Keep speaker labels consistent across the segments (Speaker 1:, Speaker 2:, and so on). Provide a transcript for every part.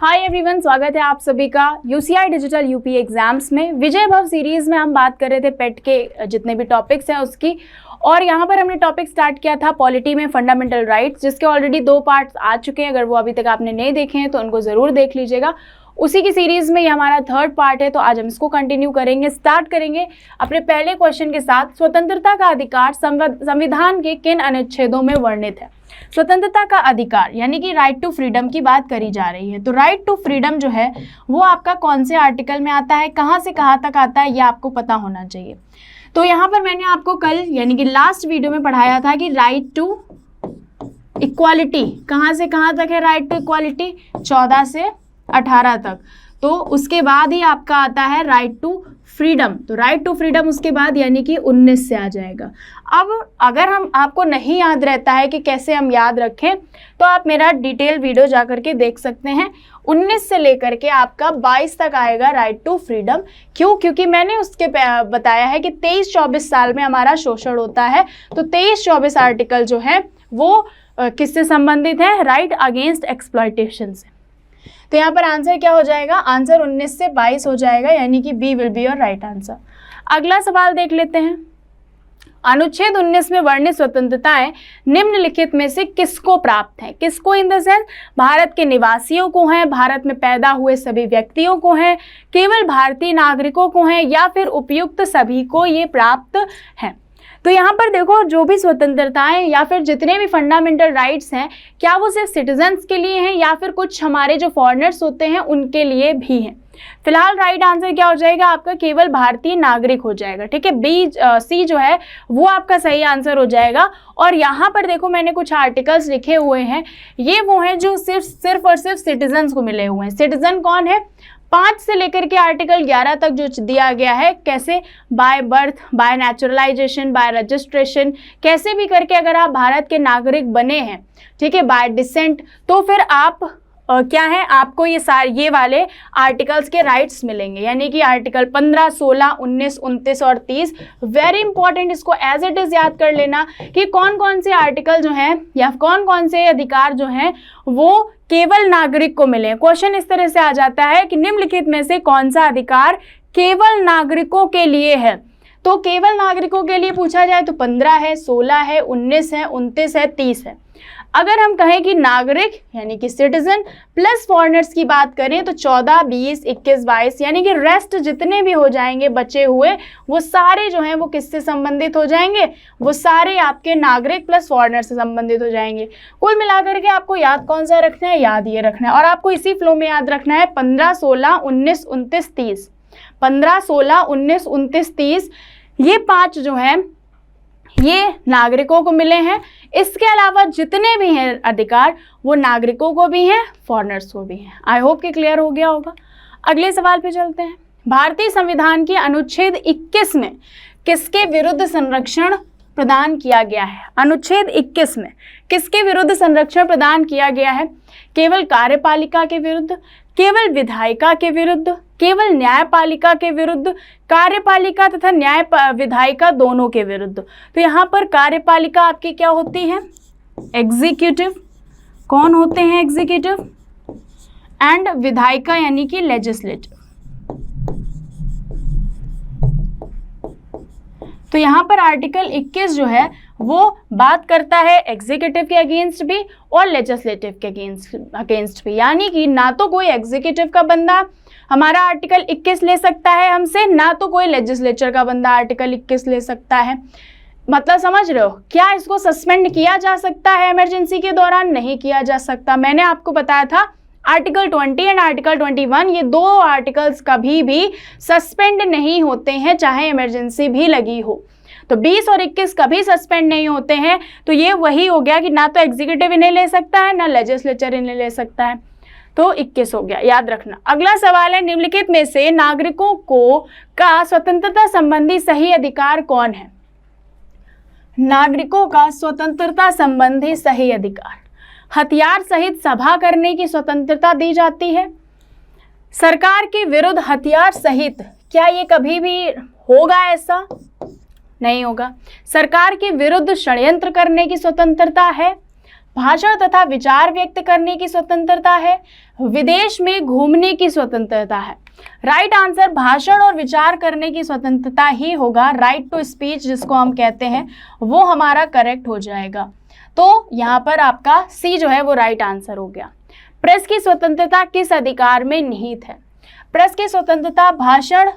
Speaker 1: Hi everyone, स्वागत है आप सभी का यूसीआई डिजिटल यूपी एग्जाम्स में। विजय भव सीरीज में हम बात कर रहे थे पेट के जितने भी टॉपिक्स हैं उसकी, और यहाँ पर हमने टॉपिक स्टार्ट किया था पॉलिटी में फंडामेंटल राइट्स, जिसके ऑलरेडी 2 पार्ट्स आ चुके हैं। अगर वो अभी तक आपने नहीं देखे हैं तो उनको ज़रूर देख लीजिएगा। उसी की सीरीज़ में ये हमारा 3rd पार्ट है, तो आज हम इसको कंटिन्यू करेंगे। स्टार्ट करेंगे अपने पहले क्वेश्चन के साथ। स्वतंत्रता का अधिकार संविधान के किन अनुच्छेदों में वर्णित है? स्वतंत्रता का अधिकार यानी कि राइट टू फ्रीडम की बात करी जा रही है। तो राइट टू फ्रीडम जो है वो आपका कौन से आर्टिकल में आता है, कहाँ से कहाँ तक आता है, ये आपको पता होना चाहिए। तो यहाँ पर मैंने आपको कल यानी कि लास्ट वीडियो में पढ़ाया था कि राइट टू इक्वालिटी कहाँ से कहाँ तक है। राइट टू इक्वालिटी 14 से 18 तक। तो उसके बाद ही आपका आता है राइट टू फ्रीडम। तो राइट टू फ्रीडम उसके बाद यानी कि 19 से आ जाएगा। अब अगर हम आपको नहीं याद रहता है कि कैसे हम याद रखें, तो आप मेरा डिटेल वीडियो जा करके देख सकते हैं। 19 से लेकर के आपका 22 तक आएगा राइट टू फ्रीडम। क्यों? क्योंकि मैंने उसके बताया है कि 23-24 साल में हमारा शोषण होता है। तो 23-24 आर्टिकल जो है वो किससे संबंधित है? राइट अगेंस्ट एक्सप्लॉयटेशन से। तो यहाँ पर आंसर क्या हो जाएगा? आंसर 19 से 22 हो जाएगा, यानी कि B will be your right answer. अगला सवाल देख लेते हैं। अनुच्छेद 19 में वर्णित स्वतंत्रताएं निम्नलिखित में से किसको प्राप्त है? किसको इन द सेंस? भारत के निवासियों को है, भारत में पैदा हुए सभी व्यक्तियों को है, केवल भारतीय नागरिकों को है, या फिर उपयुक्त सभी को ये प्राप्त है। तो यहाँ पर देखो, जो भी स्वतंत्रताएं या फिर जितने भी फंडामेंटल राइट्स हैं, क्या वो सिर्फ सिटीजन्स के लिए हैं या फिर कुछ हमारे जो फॉरेनर्स होते हैं उनके लिए भी हैं? फिलहाल राइट आंसर क्या हो जाएगा आपका? केवल भारतीय नागरिक हो जाएगा। ठीक है, सी जो है वो आपका सही आंसर हो जाएगा। और यहाँ पर देखो, मैंने कुछ आर्टिकल्स लिखे हुए हैं, ये वो हैं जो सिर्फ और सिर्फ सिटीजन्स को मिले हुए हैं। सिटीजन कौन है? 5 से लेकर के आर्टिकल 11 तक जो दिया गया है, कैसे? By birth, bye naturalisation, bye registration, कैसे भी करके अगर आप भारत के नागरिक बने हैं, ठीक है, बाय डिसेंट, तो फिर आप क्या है, आपको ये वाले आर्टिकल्स के राइट्स मिलेंगे। यानी कि आर्टिकल 15, 16, 19, 29 और 30 वेरी इंपॉर्टेंट। इसको एज इट इज़ याद कर लेना कि कौन कौन से आर्टिकल जो हैं या कौन कौन से अधिकार जो हैं वो केवल नागरिक को मिले। क्वेश्चन इस तरह से आ जाता है कि निम्नलिखित में से कौन सा अधिकार केवल नागरिकों के लिए है? तो केवल नागरिकों के लिए पूछा जाए तो 15 है, 16 है, 19 है, 29 है, 30 है। अगर हम कहें कि नागरिक यानी कि सिटीजन प्लस फॉरेनर्स की बात करें तो 14, 20, 21, 22 यानी कि रेस्ट जितने भी हो जाएंगे बचे हुए, वो सारे जो हैं वो किससे संबंधित हो जाएंगे? वो सारे आपके नागरिक प्लस फॉरेनर से संबंधित हो जाएंगे। कुल मिलाकर के आपको याद कौन सा रखना है? याद ये रखना है, और आपको इसी फ्लो में याद रखना है 15, 16, 19, 29, 30। 15, 16, 19, 29, 30 ये 5 जो हैं ये नागरिकों को मिले हैं। इसके अलावा जितने भी हैं अधिकार वो नागरिकों को भी हैं, फॉरेनर्स को भी हैं। आई होप कि क्लियर हो गया होगा। अगले सवाल पे चलते हैं। भारतीय संविधान के अनुच्छेद 21 में किसके विरुद्ध संरक्षण प्रदान किया गया है? अनुच्छेद 21 में किसके विरुद्ध संरक्षण प्रदान किया गया है? केवल कार्यपालिका के विरुद्ध, केवल विधायिका के विरुद्ध, केवल न्यायपालिका के विरुद्ध, कार्यपालिका तथा न्याय विधायिका दोनों के विरुद्ध। तो यहाँ पर कार्यपालिका आपकी क्या होती है? एग्जीक्यूटिव। कौन होते हैं एग्जीक्यूटिव? एंड विधायिका यानी कि लेजिस्लेटिव। तो यहाँ पर आर्टिकल 21 जो है वो बात करता है एग्जीक्यूटिव के अगेंस्ट भी और लेजिस्लेटिव के अगेंस्ट भी। यानी कि ना तो कोई एग्जीक्यूटिव का बंदा हमारा आर्टिकल 21 ले सकता है हमसे, ना तो कोई लेजिस्लेचर का बंदा आर्टिकल 21 ले सकता है। मतलब समझ रहे हो? क्या इसको सस्पेंड किया जा सकता है इमरजेंसी के दौरान? नहीं किया जा सकता। मैंने आपको बताया था आर्टिकल 20 एंड आर्टिकल 21 ये 2 आर्टिकल्स कभी भी सस्पेंड नहीं होते हैं, चाहे इमरजेंसी भी लगी हो। तो 20 और 21 कभी सस्पेंड नहीं होते हैं। तो ये वही हो गया कि ना तो एग्जीक्यूटिव इन्हें ले सकता है, ना लेजिस्लेचर इन्हें ले सकता है। तो 21 हो गया, याद रखना। अगला सवाल है, निम्नलिखित में से नागरिकों को का स्वतंत्रता संबंधी सही अधिकार कौन है? नागरिकों का स्वतंत्रता संबंधी सही अधिकार। हथियार सहित सभा करने की स्वतंत्रता दी जाती है। सरकार के विरुद्ध हथियार सहित, क्या ये कभी भी होगा? ऐसा नहीं होगा। सरकार के विरुद्ध षड्यंत्र करने की स्वतंत्रता है। भाषण तथा विचार व्यक्त करने की स्वतंत्रता है, विदेश में घूमने की स्वतंत्रता है। राइट आंसर भाषण और विचार करने की स्वतंत्रता ही होगा। राइट टू स्पीच जिसको हम कहते हैं वो हमारा करेक्ट हो जाएगा। तो यहाँ पर आपका सी जो है वो राइट आंसर हो गया। प्रेस की स्वतंत्रता किस अधिकार में निहित है? प्रेस की स्वतंत्रता भाषण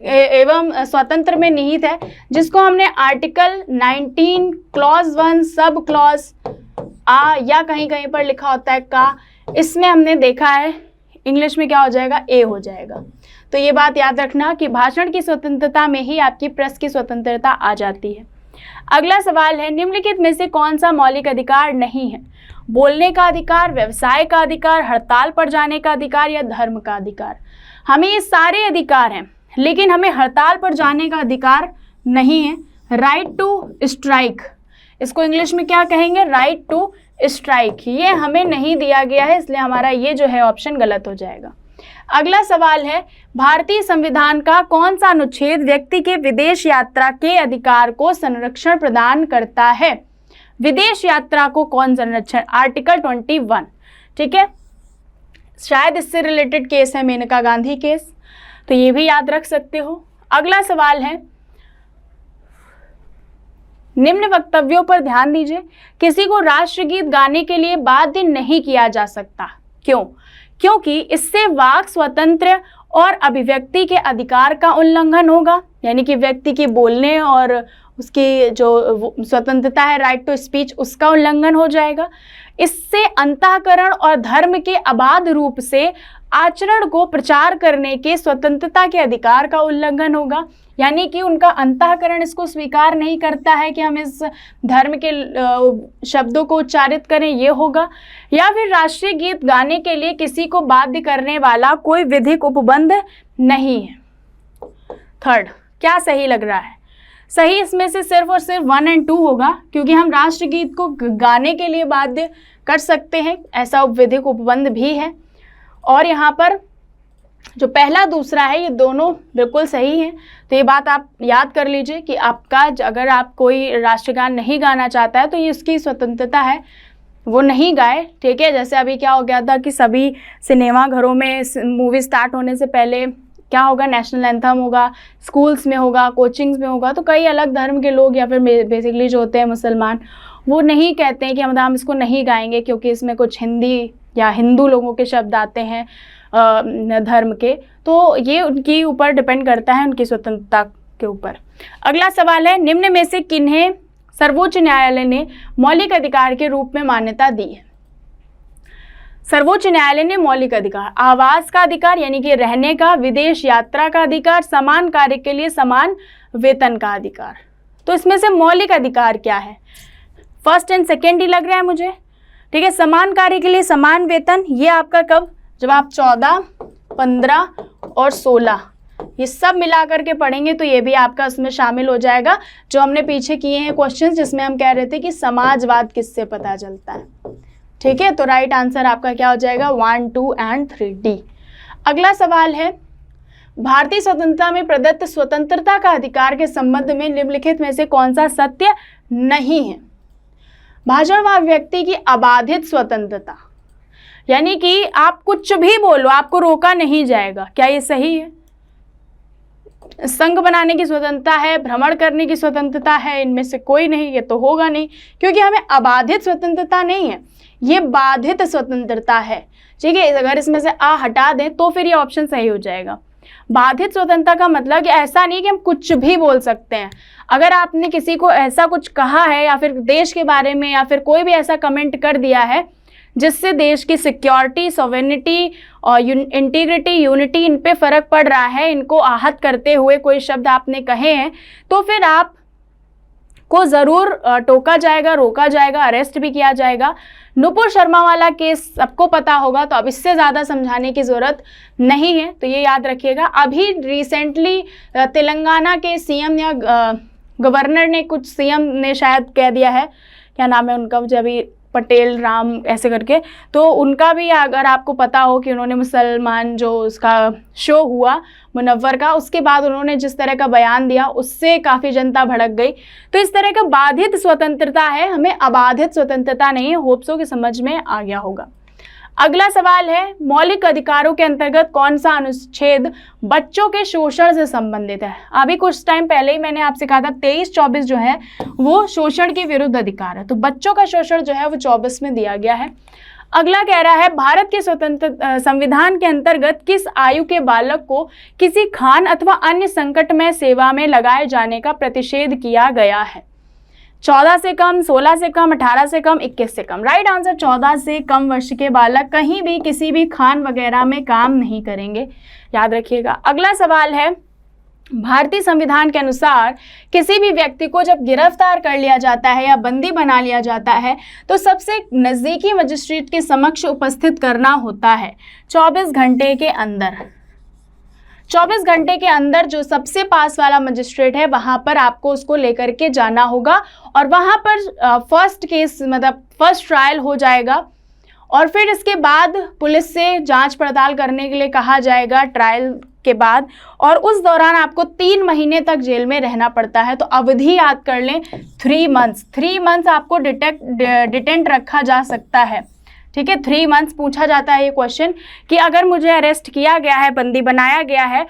Speaker 1: एवं स्वतंत्र में निहित है, जिसको हमने आर्टिकल 19 क्लॉज 1 सब क्लॉज आ या कहीं कहीं पर लिखा होता है का, इसमें हमने देखा है इंग्लिश में क्या हो जाएगा, ए हो जाएगा। तो ये बात याद रखना कि भाषण की स्वतंत्रता में ही आपकी प्रेस की स्वतंत्रता आ जाती है। अगला सवाल है, निम्नलिखित में से कौन सा मौलिक अधिकार नहीं है? बोलने का अधिकार, व्यवसाय का अधिकार, हड़ताल पर जाने का अधिकार या धर्म का अधिकार? हमें ये सारे अधिकार हैं, लेकिन हमें हड़ताल पर जाने का अधिकार नहीं है। राइट टू स्ट्राइक, इसको इंग्लिश में क्या कहेंगे, राइट टू स्ट्राइक, ये हमें नहीं दिया गया है, इसलिए हमारा ये जो है ऑप्शन गलत हो जाएगा। अगला सवाल है, भारतीय संविधान का कौन सा अनुच्छेद व्यक्ति के विदेश यात्रा के अधिकार को संरक्षण प्रदान करता है? विदेश यात्रा को कौन संरक्षण? आर्टिकल 21, ठीक है। शायद इससे रिलेटेड केस है मेनका गांधी केस, तो ये भी याद रख सकते हो। अगला सवाल है, निम्न वक्तव्यों पर ध्यान दीजिए। किसी को राष्ट्रगीत गाने के लिए बाध्य नहीं किया जा सकता। क्यों? क्योंकि इससे वाक स्वतंत्र और अभिव्यक्ति के अधिकार का उल्लंघन होगा, यानी कि व्यक्ति की बोलने और उसकी जो स्वतंत्रता है राइट टू स्पीच, उसका उल्लंघन हो जाएगा। इससे अंतःकरण और धर्म के अबाध रूप से आचरण को प्रचार करने के स्वतंत्रता के अधिकार का उल्लंघन होगा, यानी कि उनका अंतःकरण इसको स्वीकार नहीं करता है कि हम इस धर्म के शब्दों को उच्चारित करें, ये होगा। या फिर राष्ट्रीय गीत गाने के लिए किसी को बाध्य करने वाला कोई विधिक उपबंध नहीं है। थर्ड, क्या सही लग रहा है? सही इसमें से सिर्फ और सिर्फ 1 और 2 होगा, क्योंकि हम राष्ट्रगीत को गाने के लिए बाध्य कर सकते हैं, ऐसा विधिक उपबंध भी है। और यहाँ पर जो पहला दूसरा है ये दोनों बिल्कुल सही हैं। तो ये बात आप याद कर लीजिए कि आपका अगर आप कोई राष्ट्रगान नहीं गाना चाहता है तो ये उसकी स्वतंत्रता है, वो नहीं गाए, ठीक है। जैसे अभी क्या हो गया था कि सभी सिनेमा घरों में मूवी स्टार्ट होने से पहले क्या होगा, नेशनल एंथम होगा, स्कूल्स में होगा, कोचिंग्स में होगा। तो कई अलग धर्म के लोग या फिर बेसिकली जो होते हैं मुसलमान, वो नहीं कहते हैं कि हम इसको नहीं गाएंगे क्योंकि इसमें कुछ हिंदी या हिंदू लोगों के शब्द आते हैं धर्म के। तो ये उनके ऊपर डिपेंड करता है, उनकी स्वतंत्रता के ऊपर। अगला सवाल है, निम्न में से किन्हें सर्वोच्च न्यायालय ने मौलिक अधिकार के रूप में मान्यता दी है? सर्वोच्च न्यायालय ने मौलिक अधिकार, आवास का अधिकार यानी कि रहने का, विदेश यात्रा का अधिकार, समान कार्य के लिए समान वेतन का अधिकार। तो इसमें से मौलिक अधिकार क्या है? फर्स्ट एंड सेकेंड ही लग रहा है मुझे, ठीक है। समान कार्य के लिए समान वेतन, ये आपका कब, जब आप 14, 15 और 16 ये सब मिला करके पढ़ेंगे तो ये भी आपका उसमें शामिल हो जाएगा, जो हमने पीछे किए हैं क्वेश्चंस, जिसमें हम कह रहे थे कि समाजवाद किससे पता चलता है, ठीक है। तो राइट आंसर आपका क्या हो जाएगा, 1, 2 एंड 3 डी। अगला सवाल है, भारतीय स्वतंत्रता में प्रदत्त स्वतंत्रता का अधिकार के संबंध में निम्नलिखित में से कौन सा सत्य नहीं है? भाषण व व्यक्ति की अबाधित स्वतंत्रता, यानी कि आप कुछ भी बोलो, आपको रोका नहीं जाएगा, क्या ये सही है? संघ बनाने की स्वतंत्रता है, भ्रमण करने की स्वतंत्रता है, इनमें से कोई नहीं, ये तो होगा नहीं, क्योंकि हमें अबाधित स्वतंत्रता नहीं है, ये बाधित स्वतंत्रता है, ठीक है। अगर इसमें से आ हटा दें तो फिर ये ऑप्शन सही हो जाएगा। बाधित स्वतंत्रता का मतलब कि ऐसा नहीं कि हम कुछ भी बोल सकते हैं। अगर आपने किसी को ऐसा कुछ कहा है या फिर देश के बारे में या फिर कोई भी ऐसा कमेंट कर दिया है जिससे देश की सिक्योरिटी, सॉवरेनिटी और इंटीग्रिटी, यूनिटी, इन पे फर्क पड़ रहा है, इनको आहत करते हुए कोई शब्द आपने कहे हैं, तो फिर आप को ज़रूर टोका जाएगा, रोका जाएगा, अरेस्ट भी किया जाएगा। नुपुर शर्मा वाला केस सबको पता होगा, तो अब इससे ज़्यादा समझाने की ज़रूरत नहीं है, तो ये याद रखिएगा। अभी रिसेंटली तेलंगाना के सीएम या गवर्नर ने, कुछ सीएम ने शायद कह दिया है, क्या नाम है उनका, मुझे अभी पटेल राम ऐसे करके, तो उनका भी अगर आपको पता हो कि उन्होंने मुसलमान जो उसका शो हुआ मुनव्वर का, उसके बाद उन्होंने जिस तरह का बयान दिया उससे काफ़ी जनता भड़क गई। तो इस तरह का बाधित स्वतंत्रता है, हमें अबाधित स्वतंत्रता नहीं है। होप सो कि समझ में आ गया होगा। अगला सवाल है, मौलिक अधिकारों के अंतर्गत कौन सा अनुच्छेद बच्चों के शोषण से संबंधित है? अभी कुछ टाइम पहले ही मैंने आपसे कहा था 23-24 जो है वो शोषण के विरुद्ध अधिकार है, तो बच्चों का शोषण जो है वो 24 में दिया गया है। अगला कह रहा है, भारत के स्वतंत्र संविधान के अंतर्गत किस आयु के बालक को किसी खान अथवा अन्य संकटमय सेवा में लगाए जाने का प्रतिषेध किया गया है? 14 से कम, 16 से कम, 18 से कम, 21 से कम। राइट आंसर 14 से कम वर्ष के बालक कहीं भी किसी भी खान वगैरह में काम नहीं करेंगे, याद रखिएगा। अगला सवाल है, भारतीय संविधान के अनुसार किसी भी व्यक्ति को जब गिरफ्तार कर लिया जाता है या बंदी बना लिया जाता है तो सबसे नज़दीकी मजिस्ट्रेट के समक्ष उपस्थित करना होता है 24 घंटे के अंदर। 24 घंटे के अंदर जो सबसे पास वाला मजिस्ट्रेट है वहाँ पर आपको उसको लेकर के जाना होगा और वहाँ पर फर्स्ट केस मतलब फर्स्ट ट्रायल हो जाएगा और फिर इसके बाद पुलिस से जांच पड़ताल करने के लिए कहा जाएगा ट्रायल के बाद, और उस दौरान आपको 3 महीने तक जेल में रहना पड़ता है। तो अवधि याद कर लें 3 मंथ्स। 3 मंथ्स आपको डिटेंट रखा जा सकता है, ठीक है। 3 मंथ्स पूछा जाता है ये क्वेश्चन कि अगर मुझे अरेस्ट किया गया है, बंदी बनाया गया है,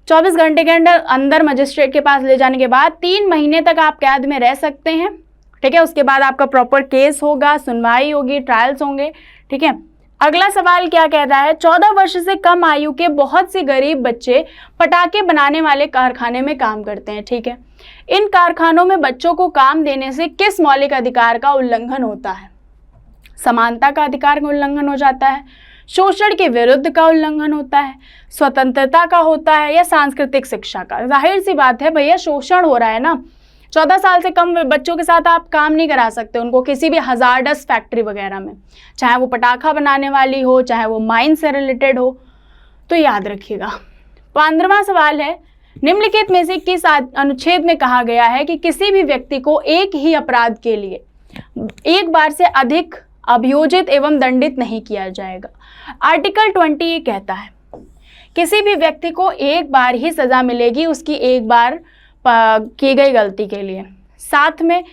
Speaker 1: 24 घंटे के अंदर मजिस्ट्रेट के पास ले जाने के बाद 3 महीने तक आप कैद में रह सकते हैं, ठीक है। उसके बाद आपका प्रॉपर केस होगा, सुनवाई होगी, ट्रायल्स होंगे, ठीक है। अगला सवाल क्या कह रहा है, 14 वर्ष से कम आयु के बहुत से गरीब बच्चे पटाखे बनाने वाले कारखाने में काम करते हैं, ठीक है। इन कारखानों में बच्चों को काम देने से किस मौलिक अधिकार का उल्लंघन होता है? समानता का अधिकार का उल्लंघन हो जाता है, शोषण के विरुद्ध का उल्लंघन होता है, स्वतंत्रता का होता है, या सांस्कृतिक शिक्षा का? जाहिर सी बात है भैया, शोषण हो रहा है ना। 14 साल से कम बच्चों के साथ आप काम नहीं करा सकते उनको किसी भी हजार्डस फैक्ट्री वगैरह में, चाहे वो पटाखा बनाने वाली हो, चाहे वो माइन से रिलेटेड हो, तो याद रखिएगा। 15वां सवाल है, निम्नलिखित में से किस अनुच्छेद में कहा गया है कि किसी भी व्यक्ति को एक ही अपराध के लिए एक बार से अधिक अभियोजित एवं दंडित नहीं किया जाएगा? आर्टिकल 20 ये कहता है किसी भी व्यक्ति को एक बार ही सजा मिलेगी उसकी एक बार की गई गलती के लिए। साथ में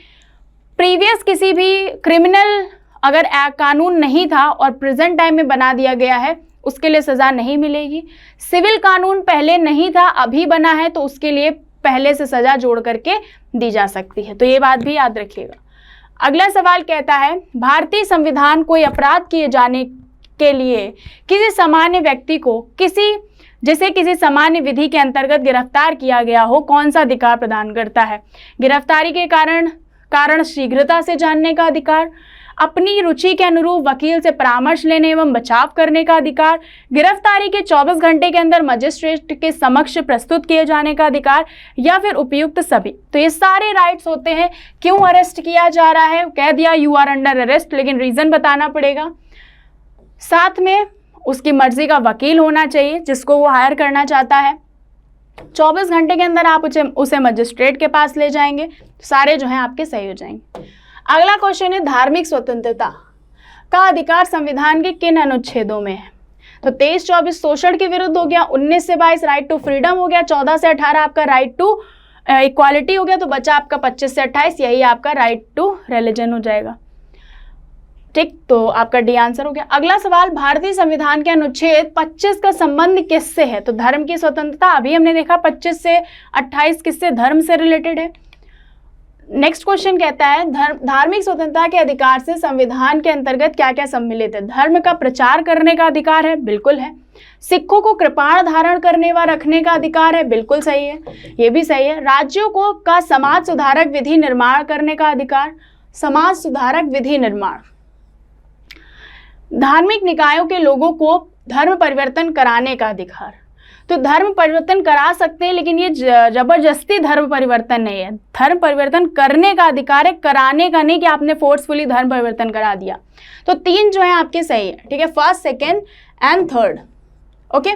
Speaker 1: प्रीवियस किसी भी क्रिमिनल अगर कानून नहीं था और प्रेजेंट टाइम में बना दिया गया है उसके लिए सज़ा नहीं मिलेगी। सिविल कानून पहले नहीं था अभी बना है तो उसके लिए पहले से सज़ा जोड़ करके दी जा सकती है, तो ये बात भी याद रखिएगा। अगला सवाल कहता है, भारतीय संविधान कोई अपराध किए जाने के लिए किसी सामान्य व्यक्ति को किसी सामान्य विधि के अंतर्गत गिरफ्तार किया गया हो कौन सा अधिकार प्रदान करता है? गिरफ्तारी के कारण शीघ्रता से जानने का अधिकार, अपनी रुचि के अनुरूप वकील से परामर्श लेने एवं बचाव करने का अधिकार, गिरफ्तारी के 24 घंटे के अंदर मजिस्ट्रेट के समक्ष प्रस्तुत किए जाने का अधिकार, या फिर उपयुक्त सभी। तो ये सारे राइट्स होते हैं। क्यों अरेस्ट किया जा रहा है, कह दिया यू आर अंडर अरेस्ट, लेकिन रीजन बताना पड़ेगा। साथ में उसकी मर्जी का वकील होना चाहिए जिसको वो हायर करना चाहता है। 24 घंटे के अंदर आप उसे मजिस्ट्रेट के पास ले जाएंगे, सारे जो हैं आपके सही हो जाएंगे। अगला क्वेश्चन है, धार्मिक स्वतंत्रता का अधिकार संविधान के किन अनुच्छेदों में है? तो 23-24 शोषण के विरुद्ध हो गया, 19 से 22 राइट टू फ्रीडम हो गया, 14 से 18 आपका राइट टू इक्वालिटी हो गया, तो बचा आपका 25 से 28, यही आपका राइट टू रिलीजन हो जाएगा, ठीक। तो आपका डी आंसर हो गया। अगला सवाल, भारतीय संविधान के अनुच्छेद 25 का संबंध किससे है? तो धर्म की स्वतंत्रता, अभी हमने देखा 25 से 28 किससे, धर्म से रिलेटेड है। नेक्स्ट क्वेश्चन कहता है, धार्मिक स्वतंत्रता के अधिकार से संविधान के अंतर्गत क्या क्या सम्मिलित है? धर्म का प्रचार करने का अधिकार है, बिल्कुल है। सिखों को कृपाण धारण करने व रखने का अधिकार है, बिल्कुल सही है, ये भी सही है। राज्यों को का समाज सुधारक विधि निर्माण करने का अधिकार, समाज सुधारक विधि निर्माण। धार्मिक निकायों के लोगों को धर्म परिवर्तन कराने का अधिकार, तो धर्म परिवर्तन करा सकते हैं लेकिन ये जबरदस्ती धर्म परिवर्तन नहीं है, धर्म परिवर्तन करने का अधिकार है, कराने का नहीं कि आपने फोर्सफुली धर्म परिवर्तन करा दिया। तो 3 जो है आपके सही है, ठीक है, first, second and third, okay.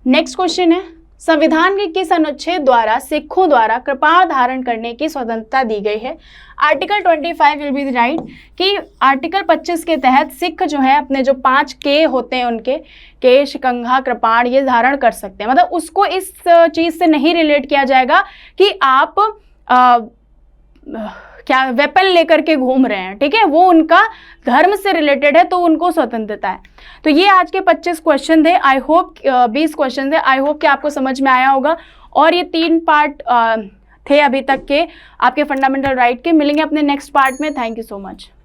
Speaker 1: Next question है, संविधान के किस अनुच्छेद द्वारा सिखों द्वारा कृपाण धारण करने की स्वतंत्रता दी गई है? आर्टिकल 25 विल बी राइट कि आर्टिकल 25 के तहत सिख जो है अपने जो 5 के होते हैं उनके केश, कंघा, कृपाण ये धारण कर सकते हैं। मतलब उसको इस चीज़ से नहीं रिलेट किया जाएगा कि आप क्या वेपन लेकर के घूम रहे हैं, ठीक है, वो उनका धर्म से रिलेटेड है तो उनको स्वतंत्रता है। तो ये आज के 25 क्वेश्चन थे, आई होप 20 क्वेश्चन थे, आई होप कि आपको समझ में आया होगा। और ये 3 पार्ट थे अभी तक के आपके फंडामेंटल राइट के। मिलेंगे अपने नेक्स्ट पार्ट में। Thank you so much.